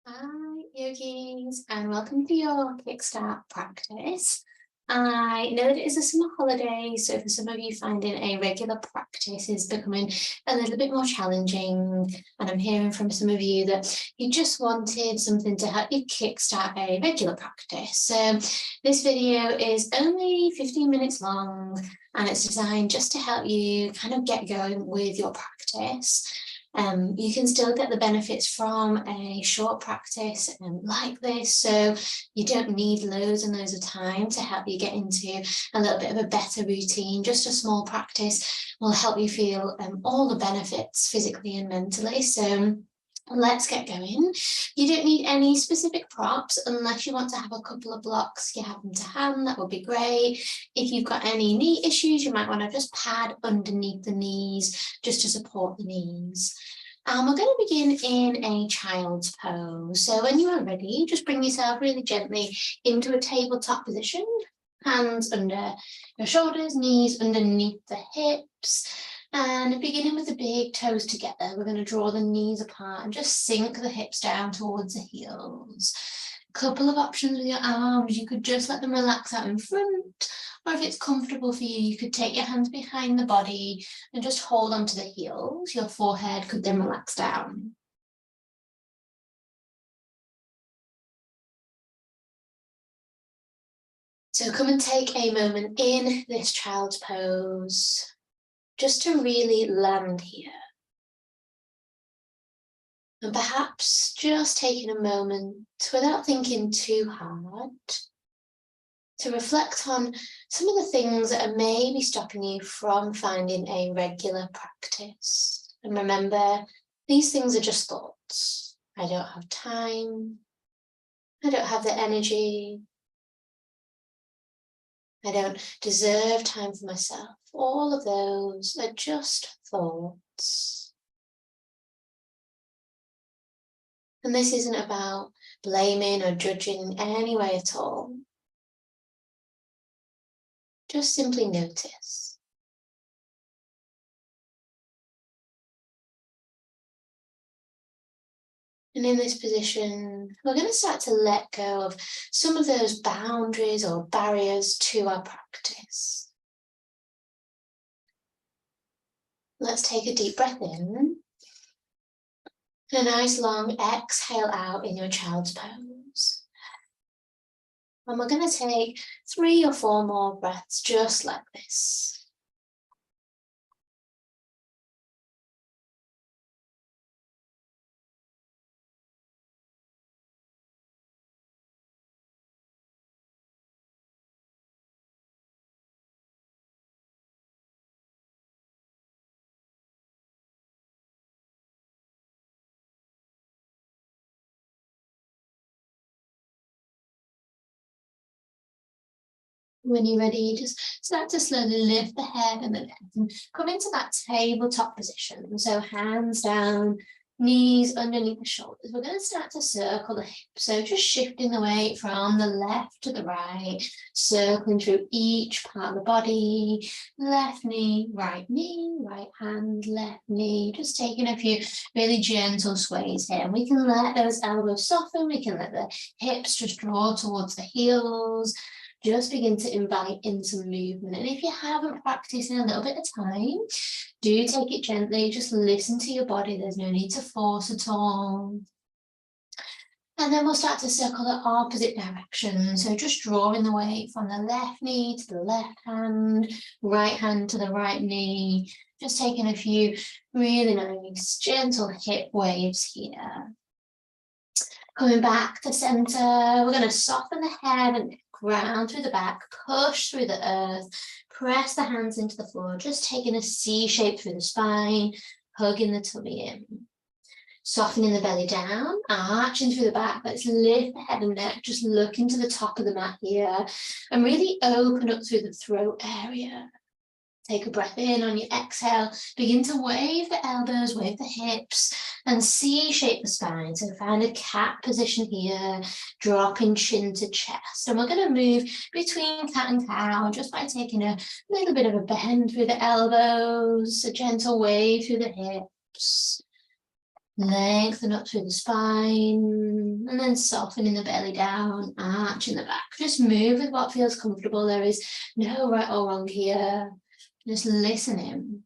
Hi, yogis, and welcome to your Kickstart practice. I know that it is a summer holiday, so for some of you, finding a regular practice is becoming a little bit more challenging. And I'm hearing from some of you that you just wanted something to help you kickstart a regular practice. So this video is only 15 minutes long, and it's designed just to help you kind of get going with your practice. You can still get the benefits from a short practice like this, so you don't need loads and loads of time to help you get into a little bit of a better routine. Just a small practice will help you feel all the benefits physically and mentally. So let's get going. You don't need any specific props unless you want to have a couple of blocks. You have them to hand, that would be great. If you've got any knee issues, you might want to just pad underneath the knees just to support the knees. We're going to begin in a child's pose. So when you are ready, just bring yourself really gently into a tabletop position. Hands under your shoulders, knees underneath the hips. And beginning with the big toes together, we're going to draw the knees apart and just sink the hips down towards the heels. A couple of options with your arms. You could just let them relax out in front, or if it's comfortable for you, you could take your hands behind the body and just hold onto the heels. Your forehead could then relax down. So come and take a moment in this child's pose, just to really land here. And perhaps just taking a moment without thinking too hard to reflect on some of the things that are maybe stopping you from finding a regular practice. And remember, these things are just thoughts. I don't have time. I don't have the energy. I don't deserve time for myself. All of those are just thoughts. And this isn't about blaming or judging in any way at all. Just simply notice. And in this position, we're going to start to let go of some of those boundaries or barriers to our practice. Let's take a deep breath in. And a nice long exhale out in your child's pose. And we're going to take 3 or 4 more breaths just like this. When you're ready, just start to slowly lift the head and the neck and come into that tabletop position. So hands down, knees underneath the shoulders. We're going to start to circle the hips. So just shifting the weight from the left to the right, circling through each part of the body. Left knee, right hand, left knee. Just taking a few really gentle sways here. And we can let those elbows soften. We can let the hips just draw towards the heels. Just begin to invite in some movement. And if you haven't practiced in a little bit of time, do take it gently. Just listen to your body. There's no need to force at all. And then we'll start to circle the opposite direction. So just drawing the weight from the left knee to the left hand to the right knee. Just taking a few really nice, gentle hip waves here. Coming back to center, we're going to soften the head and ground through the back, push through the earth, press the hands into the floor, just taking a C shape through the spine, hugging the tummy in. Softening the belly down, arching through the back. Let's lift the head and neck, just look into the top of the mat here, and really open up through the throat area. Take a breath in on your exhale. Begin to wave the elbows, wave the hips, and C-shape the spine. So find a cat position here, dropping chin to chest. And we're going to move between cat and cow just by taking a little bit of a bend through the elbows, a gentle wave through the hips. Lengthen up through the spine. then softening the belly down, arching the back. Just move with what feels comfortable. There is no right or wrong here. Just listening.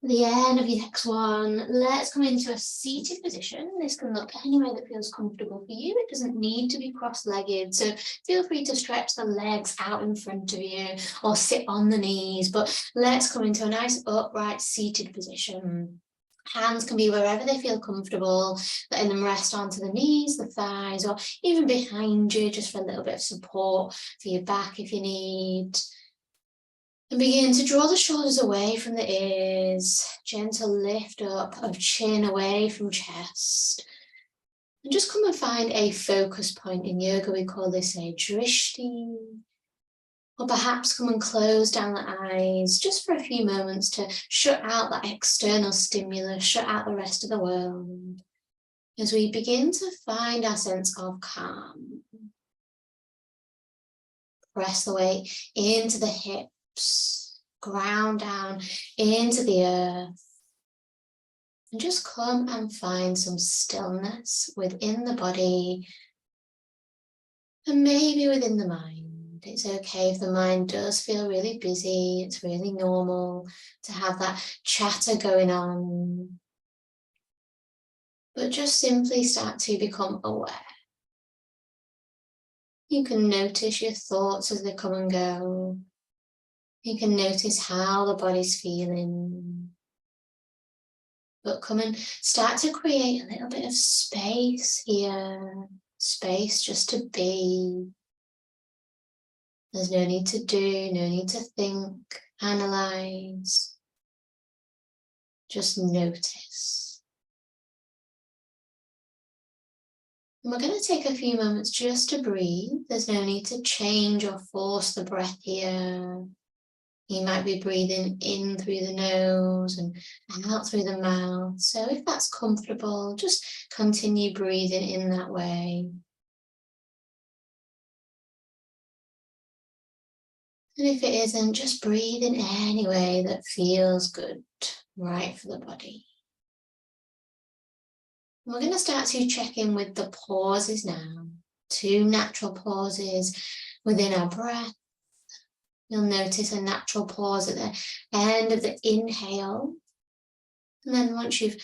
The end of your next one, let's come into a seated position. This can look any way that feels comfortable for you. It doesn't need to be cross-legged, so feel free to stretch the legs out in front of you or sit on the knees, but let's come into a nice upright seated position. Hands can be wherever they feel comfortable, letting them rest onto the knees, the thighs, or even behind you, just for a little bit of support for your back if you need. And begin to draw the shoulders away from the ears, gentle lift up of chin away from chest. And just come and find a focus point. In yoga, we call this a drishti. Or perhaps come and close down the eyes just for a few moments to shut out that external stimulus, shut out the rest of the world. As we begin to find our sense of calm. Press the weight into the hips, ground down into the earth. And just come and find some stillness within the body and maybe within the mind. It's okay if the mind does feel really busy. It's really normal to have that chatter going on. But just simply start to become aware. You can notice your thoughts as they come and go. You can notice how the body's feeling. But come and start to create a little bit of space here. Space just to be. There's no need to do, no need to think, analyze. Just notice. And we're going to take a few moments just to breathe. There's no need to change or force the breath here. You might be breathing in through the nose and out through the mouth. So if that's comfortable, just continue breathing in that way. And if it isn't, just breathe in any way that feels good, right for the body. And we're going to start to check in with the pauses now. 2 natural pauses within our breath. You'll notice a natural pause at the end of the inhale. And then once you've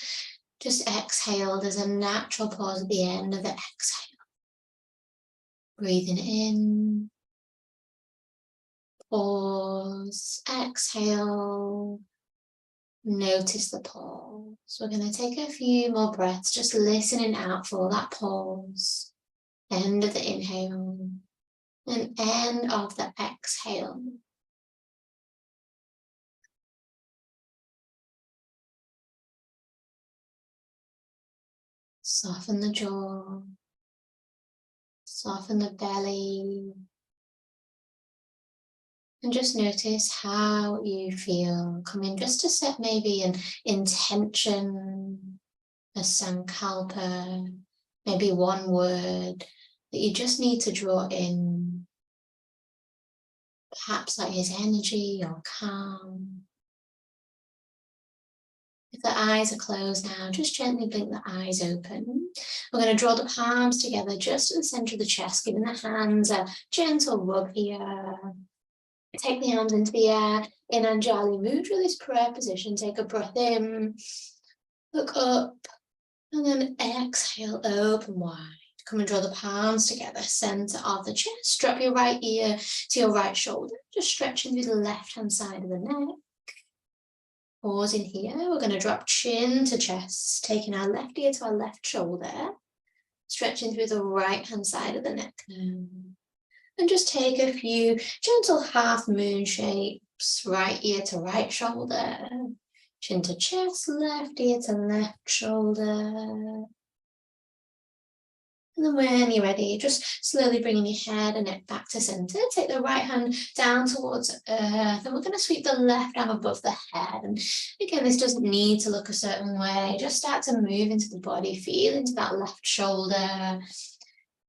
just exhaled, there's a natural pause at the end of the exhale. Breathing in. Pause, exhale, notice the pause. We're going to take a few more breaths, just listening out for that pause. End of the inhale and end of the exhale. Soften the jaw, soften the belly. And just notice how you feel. Come in just to set maybe an intention, a sankalpa, maybe one word that you just need to draw in. Perhaps that is energy or calm. If the eyes are closed now, just gently blink the eyes open. We're going to draw the palms together just at the center of the chest, giving the hands a gentle rub here. Take the hands into the air in Anjali Mudra, this prayer position. Take a breath in, look up, and then exhale, open wide. Come and draw the palms together, center of the chest. Drop your right ear to your right shoulder, just stretching through the left-hand side of the neck. Pause in here. We're going to drop chin to chest, taking our left ear to our left shoulder, stretching through the right-hand side of the neck now. And just take a few gentle half moon shapes, right ear to right shoulder, chin to chest, left ear to left shoulder. And then when you're ready, just slowly bringing your head and neck back to center. Take the right hand down towards earth, and we're going to sweep the left arm above the head. And again, this doesn't need to look a certain way. Just start to move into the body, feel into that left shoulder.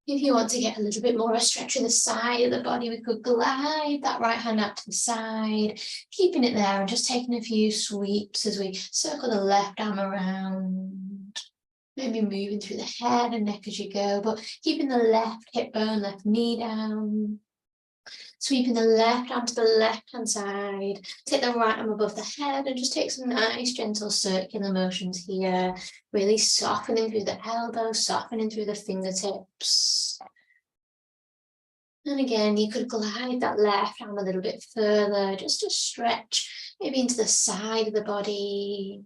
If you want to get a little bit more a stretch of the side of the body, we could glide that right hand up to the side, keeping it there and just taking a few sweeps as we circle the left arm around. Maybe moving through the head and neck as you go, but keeping the left hip bone, left knee down. Sweeping the left arm to the left-hand side. Take the right arm above the head and just take some nice gentle circular motions here. Really softening through the elbows, softening through the fingertips. And again, you could glide that left arm a little bit further, just to stretch maybe into the side of the body.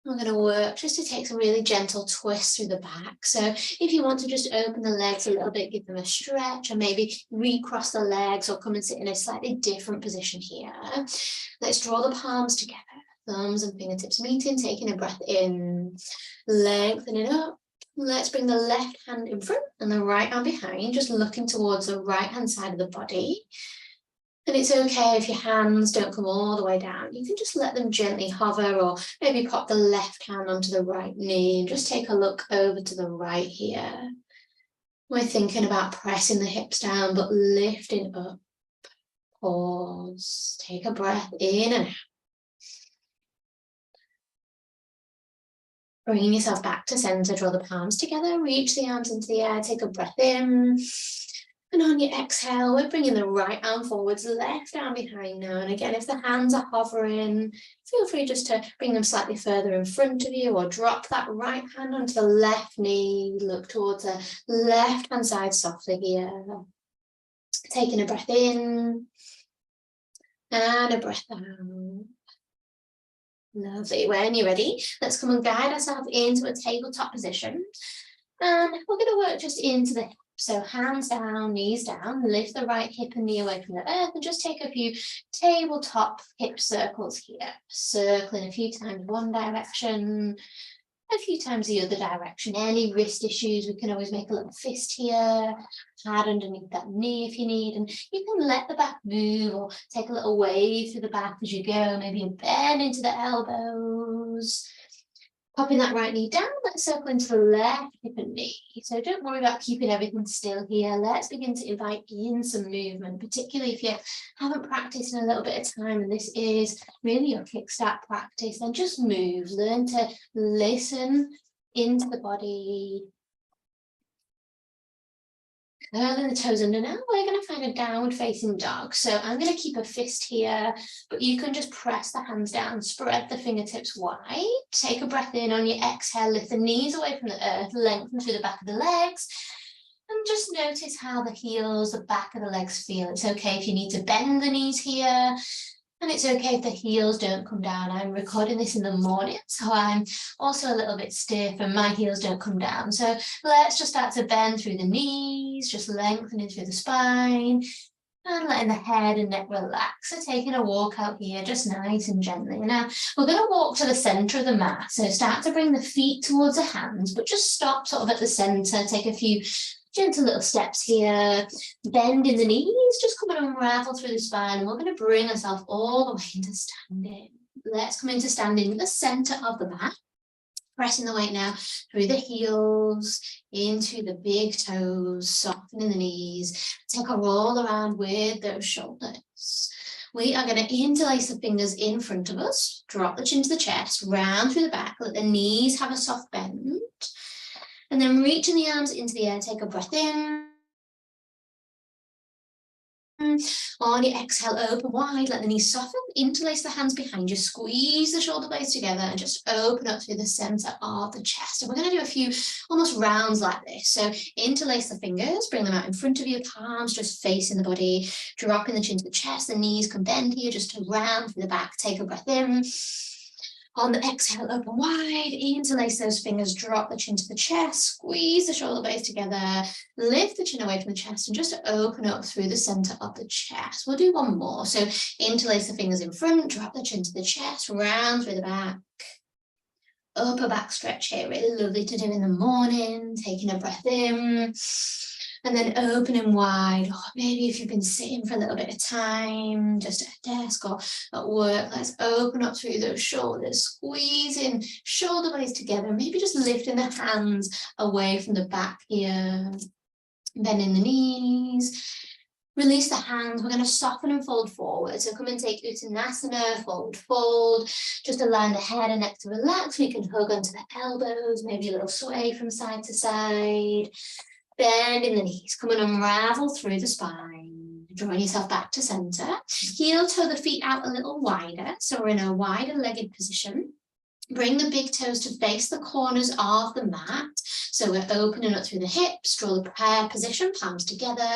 We're going to work just to take some really gentle twists through the back. So if you want to just open the legs a little bit, give them a stretch, or maybe recross the legs or come and sit in a slightly different position here. Let's draw the palms together, thumbs and fingertips meeting, taking a breath in, lengthening up. Let's bring the left hand in front and the right arm behind, just looking towards the right hand side of the body. And it's okay if your hands don't come all the way down. You can just let them gently hover, or maybe pop the left hand onto the right knee and just take a look over to the right here. We're thinking about pressing the hips down, but lifting up. Pause. Take a breath in and out. Bringing yourself back to center, draw the palms together, reach the arms into the air, take a breath in. And on your exhale, we're bringing the right arm forwards, left arm behind now. And again, if the hands are hovering, feel free just to bring them slightly further in front of you, or drop that right hand onto the left knee, look towards the left-hand side softly here. Taking a breath in and a breath out. Lovely. When you're ready, let's come and guide ourselves into a tabletop position. And we're going to work just into the hips. So hands down, knees down, lift the right hip and knee away from the earth, and just take a few tabletop hip circles here. Circling a few times one direction, a few times the other direction. Any wrist issues, we can always make a little fist here, pad underneath that knee if you need, and you can let the back move or take a little wave through the back as you go, maybe a bend into the elbows. Popping that right knee down, let's circle into the left hip and knee. So don't worry about keeping everything still here. Let's begin to invite in some movement, particularly if you haven't practiced in a little bit of time and this is really your kickstart practice. Then just move, learn to listen into the body. Curling the toes under now, we're going to find a downward facing dog. So I'm going to keep a fist here, but you can just press the hands down, spread the fingertips wide, take a breath in. On your exhale, lift the knees away from the earth, lengthen through the back of the legs, and just notice how the heels, the back of the legs feel. It's okay if you need to bend the knees here. And it's okay if the heels don't come down. I'm recording this in the morning, so I'm also a little bit stiff and my heels don't come down. So let's just start to bend through the knees, just lengthening through the spine and letting the head and neck relax. So taking a walk out here, just nice and gently. Now we're going to walk to the center of the mat. So start to bring the feet towards the hands, but just stop sort of at the center, take a few gentle little steps here, bend in the knees, just come and unravel through the spine, and we're going to bring ourselves all the way into standing. Let's come into standing in the center of the mat, pressing the weight now through the heels, into the big toes, softening the knees. Take a roll around with those shoulders. We are going to interlace the fingers in front of us, drop the chin to the chest, round through the back, let the knees have a soft bend. And then reaching the arms into the air, take a breath in. On your exhale, open wide, let the knees soften, interlace the hands behind you, squeeze the shoulder blades together and just open up through the center of the chest. And we're going to do a few almost rounds like this. So interlace the fingers, bring them out in front of you, palms just facing the body, dropping the chin to the chest, the knees can bend here just to round through the back, take a breath in. On the exhale, open wide, interlace those fingers, drop the chin to the chest, squeeze the shoulder blades together, lift the chin away from the chest and just open up through the center of the chest. We'll do one more. So interlace the fingers in front, drop the chin to the chest, round through the back. Upper back stretch here, really lovely to do in the morning, taking a breath in. And then opening wide, or maybe if you've been sitting for a little bit of time, just at a desk or at work, let's open up through those shoulders, squeezing shoulder blades together, maybe just lifting the hands away from the back here, bending the knees. Release the hands. We're going to soften and fold forward. So come and take Uttanasana, fold, fold. Just allowing the head and neck to relax. We can hug onto the elbows, maybe a little sway from side to side. Bend in the knees. Come and unravel through the spine. Drawing yourself back to center. Heel toe the feet out a little wider. So we're in a wider legged position. Bring the big toes to face the corners of the mat. So we're opening up through the hips, draw the prayer position, palms together.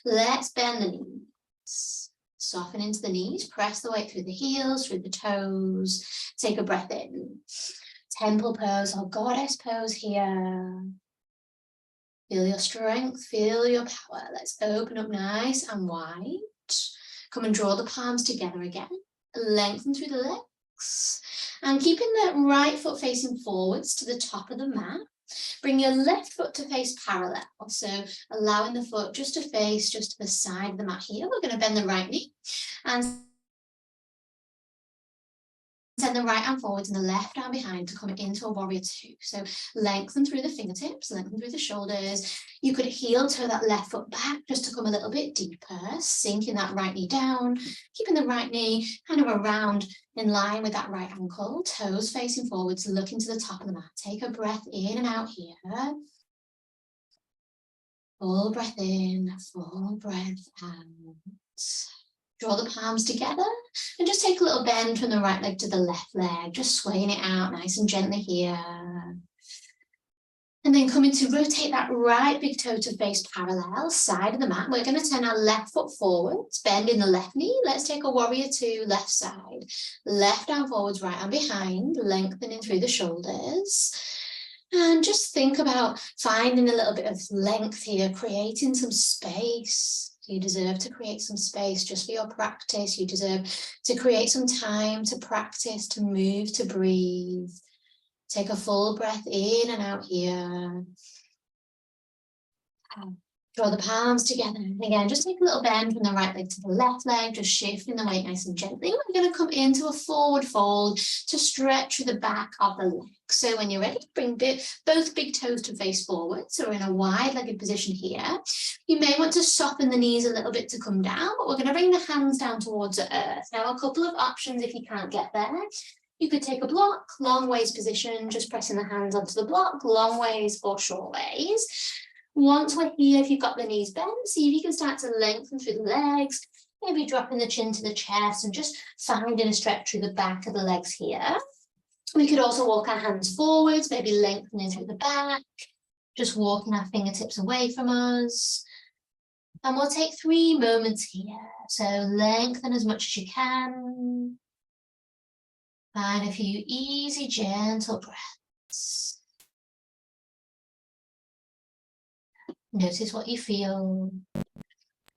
Let's bend the knees. Soften into the knees, press the weight through the heels, through the toes. Take a breath in. Temple pose or goddess pose here. Feel your strength, feel your power. Let's open up nice and wide. Come and draw the palms together again. Lengthen through the legs. And keeping the right foot facing forwards to the top of the mat. Bring your left foot to face parallel. So allowing the foot just to face just to the side of the mat here. We're going to bend the right knee and send the right arm forwards and the left arm behind to come into a warrior two. So lengthen through the fingertips, lengthen through the shoulders. You could heel toe that left foot back just to come a little bit deeper, sinking that right knee down, keeping the right knee kind of around in line with that right ankle, toes facing forwards, looking to the top of the mat. Take a breath in and out here. Full breath in, full breath out. Draw the palms together and just take a little bend from the right leg to the left leg, just swaying it out nice and gently here. And then coming to rotate that right big toe to face parallel, side of the mat. We're going to turn our left foot forwards, bend in the left knee. Let's take a warrior two, left side. Left arm forwards, right arm behind, lengthening through the shoulders. And just think about finding a little bit of length here, creating some space. You deserve to create some space just for your practice. You deserve to create some time to practice, to move, to breathe. Take a full breath in and out here. Draw the palms together. And again, just take a little bend from the right leg to the left leg, just shifting the weight nice and gently. We're going to come into a forward fold to stretch through the back of the leg. So when you're ready, bring both big toes to face forward. So we're in a wide-legged position here. You may want to soften the knees a little bit to come down, but we're going to bring the hands down towards the earth. Now, a couple of options if you can't get there. You could take a block, long ways position, just pressing the hands onto the block, long ways or short ways. Once we're here, if you've got the knees bent, see if you can start to lengthen through the legs, maybe dropping the chin to the chest and just finding a stretch through the back of the legs here. We could also walk our hands forwards, maybe lengthening through the back, just walking our fingertips away from us. And we'll take 3 moments here. So lengthen as much as you can. Find a few easy, gentle breaths. Notice what you feel.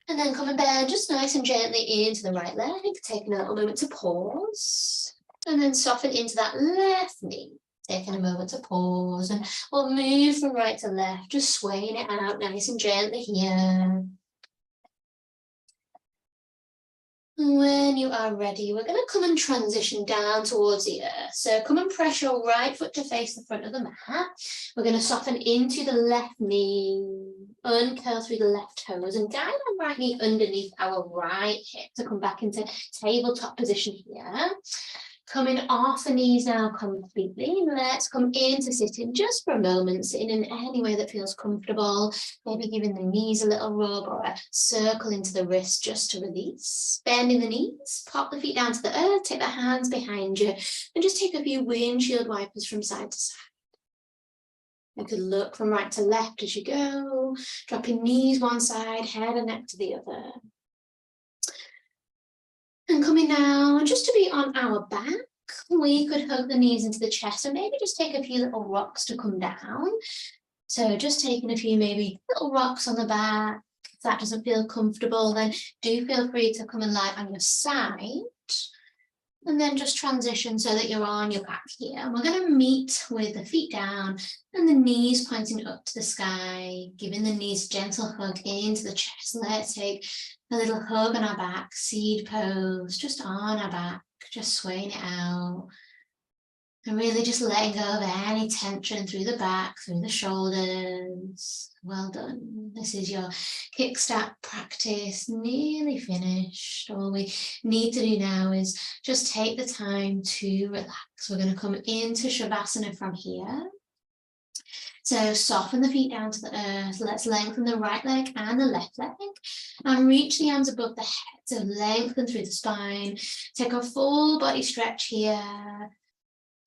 And then come and bend just nice and gently into the right leg. Taking a little moment to pause. And then soften into that left knee. Taking a moment to pause. And we'll move from right to left, just swaying it out nice and gently here. When you are ready, we're going to come and transition down towards the earth. So come and press your right foot to face the front of the mat. We're going to soften into the left knee, uncurl through the left toes and guide our right knee underneath our right hip to come back into tabletop position here. Coming off the knees now completely. Let's come into sitting just for a moment, sitting in any way that feels comfortable. Maybe giving the knees a little rub or a circle into the wrist just to release. Bending the knees, pop the feet down to the earth, take the hands behind you, and just take a few windshield wipers from side to side. You could look from right to left as you go, dropping knees one side, head and neck to the other. And coming down, just to be on our back, we could hug the knees into the chest and maybe just take a few little rocks to come down. So just taking a few maybe little rocks on the back. If that doesn't feel comfortable, then do feel free to come and lie on your side. And then just transition so that you're on your back here. And we're going to meet with the feet down and the knees pointing up to the sky, giving the knees a gentle hug into the chest. Let's take a little hug on our back, seed pose, just on our back, just swaying it out. And really just letting go of any tension through the back, through the shoulders. Well done. This is your kickstart practice nearly finished. All we need to do now is just take the time to relax. We're going to come into Shavasana from here. So soften the feet down to the earth. Let's lengthen the right leg and the left leg and reach the arms above the head. So lengthen through the spine. Take a full body stretch here.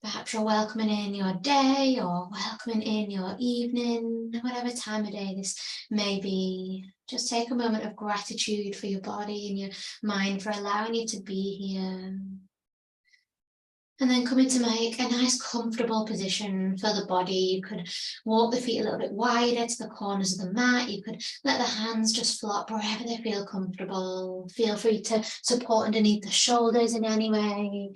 Perhaps you're welcoming in your day or welcoming in your evening, whatever time of day this may be. Just take a moment of gratitude for your body and your mind for allowing you to be here. And then come in to make a nice comfortable position for the body. You could walk the feet a little bit wider to the corners of the mat. You could let the hands just flop wherever they feel comfortable. Feel free to support underneath the shoulders in any way.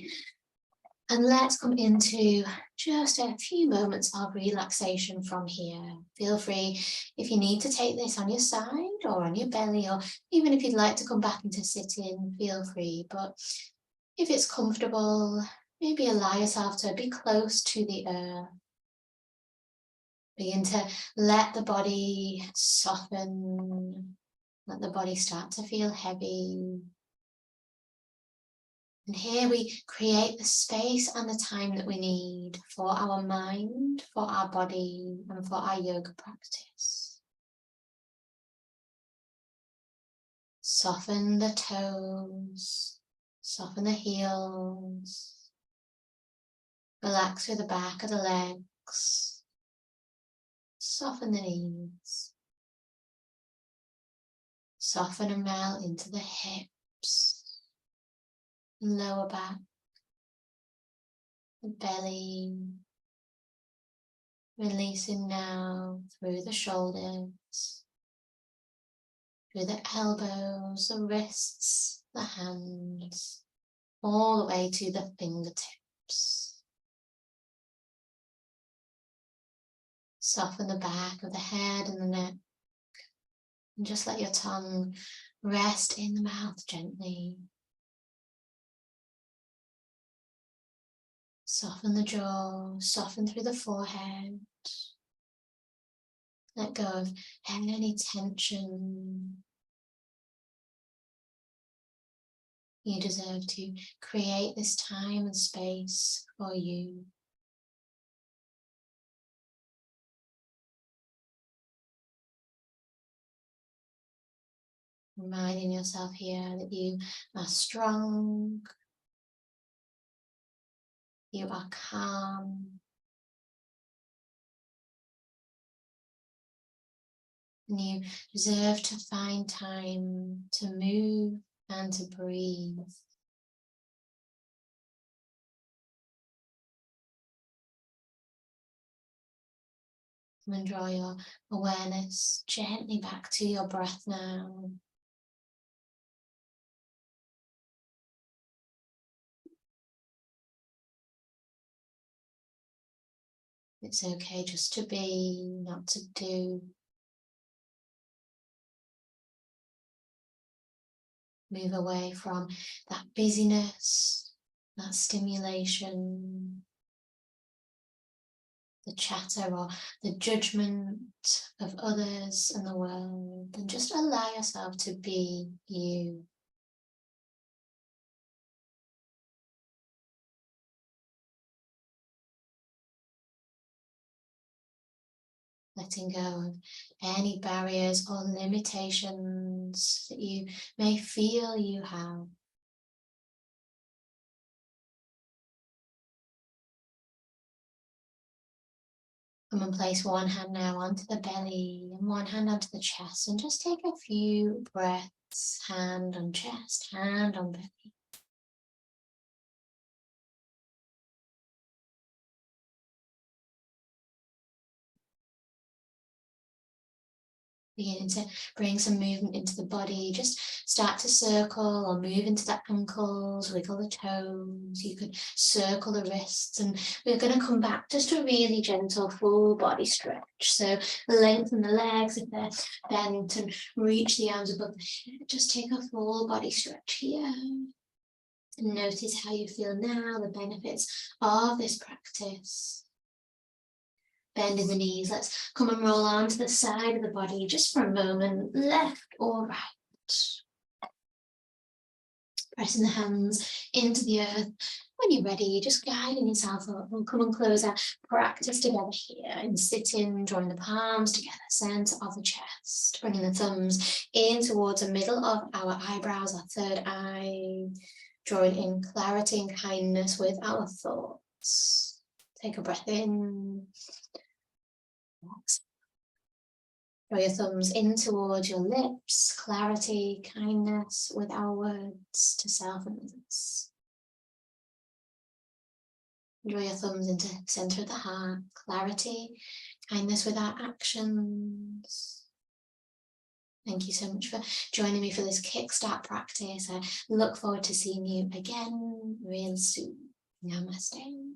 And let's come into just a few moments of relaxation from here. Feel free if you need to take this on your side or on your belly, or even if you'd like to come back into sitting, feel free. But if it's comfortable, maybe allow yourself to be close to the earth. Begin to let the body soften. Let the body start to feel heavy. And here we create the space and the time that we need for our mind, for our body, and for our yoga practice. Soften the toes, soften the heels, relax through the back of the legs, soften the knees, soften and melt into the hips, lower back, the belly, releasing now through the shoulders, through the elbows, the wrists, the hands, all the way to the fingertips. Soften the back of the head and the neck, and just let your tongue rest in the mouth gently. Soften the jaw, soften through the forehead. Let go of any tension. You deserve to create this time and space for you. Reminding yourself here that you are strong, you are calm, and you deserve to find time to move and to breathe. And draw your awareness gently back to your breath now. It's okay just to be, not to do. Move away from that busyness, that stimulation, the chatter or the judgment of others and the world, and just allow yourself to be you. Letting go of any barriers or limitations that you may feel you have. Come and place one hand now onto the belly and one hand onto the chest, and just take a few breaths, hand on chest, hand on belly. Beginning to bring some movement into the body. Just start to circle or move into the ankles, wiggle the toes. You could circle the wrists, and we're going to come back just to a really gentle full body stretch. So lengthen the legs if they're bent and reach the arms above the head. Just take a full body stretch here. And notice how you feel now, the benefits of this practice. Bending the knees, let's come and roll onto the side of the body just for a moment, left or right. Pressing the hands into the earth. When you're ready, just guiding yourself up. We'll come and close our practice together here and sitting, drawing the palms together, center of the chest, bringing the thumbs in towards the middle of our eyebrows, our third eye, drawing in clarity and kindness with our thoughts. Take a breath in. Draw your thumbs in towards your lips, clarity, kindness with our words to self and others. Draw your thumbs into the center of the heart, clarity, kindness with our actions. Thank you so much for joining me for this kickstart practice. I look forward to seeing you again real soon. Namaste.